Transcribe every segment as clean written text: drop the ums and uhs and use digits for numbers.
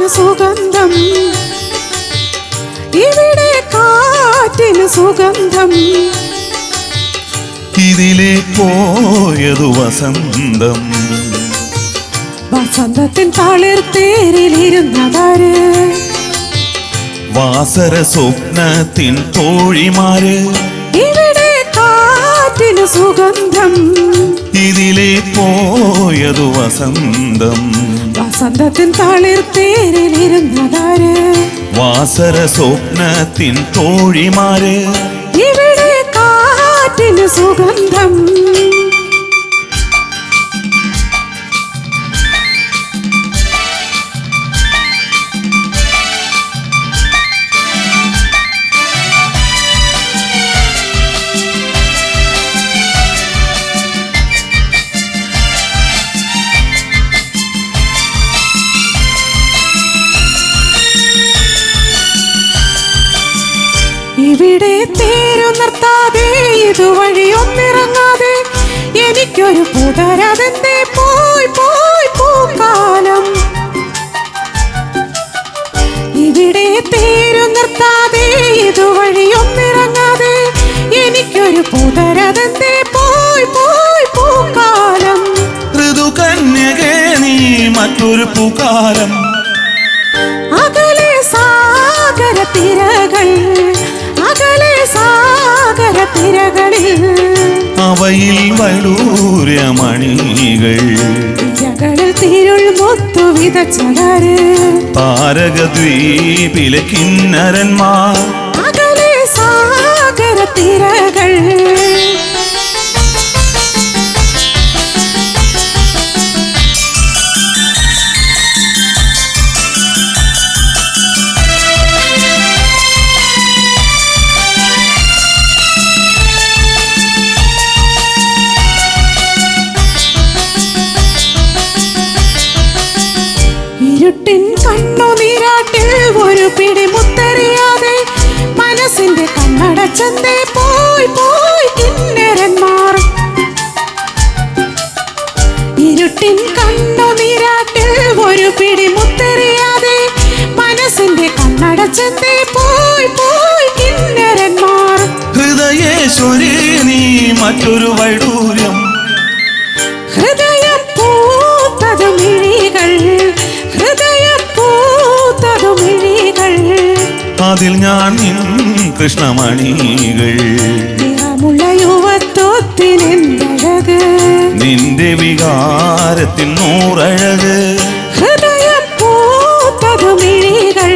കാറ്റിന് സുഗന്ധം, ഇവിടെ കാറ്റിന് സുഗന്ധം. ഇതിലെ പോയതു വസന്തം, വസന്തത്തിൻ തളിർത്തേരിലിരുന്നതാര്? വാസര സ്വപ്നത്തിൻ തോഴിമാര്. ഇവിടെ കാറ്റിന് സുഗന്ധം, ഇതിലെ പോയതു വസന്തം, വസന്തത്തിൻ തളിർത്തേരിലിരുന്നതാര്? വാസര സ്വപ്നത്തിൻ തോഴിമാര്. ഇവിടെ കാറ്റിന് സുഗന്ധം. ഇവിടെ തേരു നിർത്താതെ ഇതുവഴി ഒന്നിറങ്ങാതെ എനിക്കൊരു പുതരതെന്തേ പോയി പോയി പൂക്കാലം. ഇവിടെ തേരു നിർത്താതെ ഇതുവഴി ഒന്നിറങ്ങാതെ എനിക്കൊരു പുതരതെന്തേ പോയി പോയി പൂക്കാലം. ഋതുകന്യകേ നീ മറ്റൊരു പൂക്കാലം. അകലെ സാഗര തിരകൾ, അകലെ സാഗര തിരകളിൽ അവയിൽ വൈഡൂര്യമണികൾ. തിരകളിൽ തിരുൾ മുത്തു വിതച്ചതാര്? താരകദ്വീപിലെ കിന്നരന്മാർ. അകലെ സാഗര തിരകൾ. ഇരുട്ടിൻ കണ്ണുനീരാട്ടിൽ ഒരു പിടി മുത്തെറിയാതെ മനസ്സിന്റെ കണ്ണടച്ചെന്തേ പോയി പോയി കിന്നരന്മാർ. ഇരുട്ടിൻ കണ്ണുനീരാട്ടിൽ ഒരു പിടി മുത്തെറിയാതെ മനസ്സിന്റെ കണ്ണടച്ചെന്തേ പോയി പോയി കിന്നരന്മാർ. ഹൃദയേശ്വരി നീ മറ്റൊരു വൈഡൂര്യം. ഹൃദയം പൂത്തതു മിഴികൾ, ഹൃദയം പൂത്തതു മിഴികൾ. അതിൽ ഞാൻ നിൻ കൃഷ്ണമണികൾ. നിറമുള്ള യുവത്വത്തിനെന്തഴക്, നിന്റെ വികാരത്തിൽ നൂറഴക്. ഹൃദയം പൂത്തതു മിഴികൾ.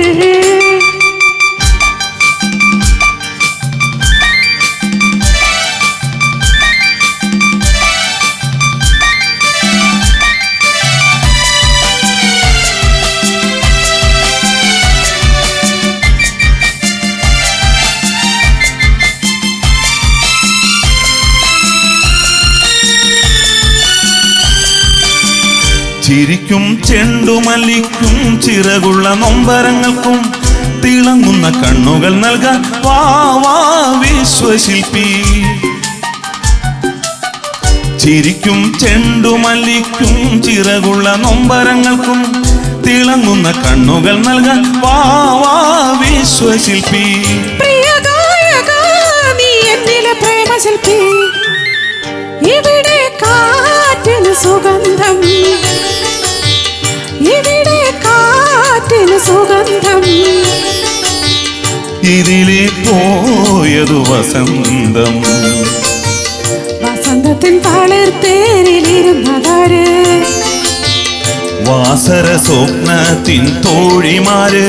ചിരിക്കും ചെണ്ടുമല്ലിക്കും ചിറകുള്ള നൊമ്പരങ്ങൾക്കും തിളങ്ങുന്ന കണ്ണുകൾ നൽകാൻ വാ വാ വിശ്വശില്പി. ചിരിക്കും ചെണ്ടുമല്ലിക്കും ചിറകുള്ള നൊമ്പരങ്ങൾക്കും തിളങ്ങുന്ന കണ്ണുകൾ നൽകാൻ വാ വാ വിശ്വശില്പി. പ്രിയ ഗായക നീ എന്നിലെ പ്രേമശില്പി. ഇവിടെ കാറ്റിന് സുഗന്ധം, ഇവിടെ കാറ്റിന് സുഗന്ധം. ഇതിലെ പോയതു വസന്തം, വസന്തത്തിൻ തളിർത്തേരിലിരുന്നതാര്? വാസര സ്വപ്നത്തിൻ തോഴിമാര്.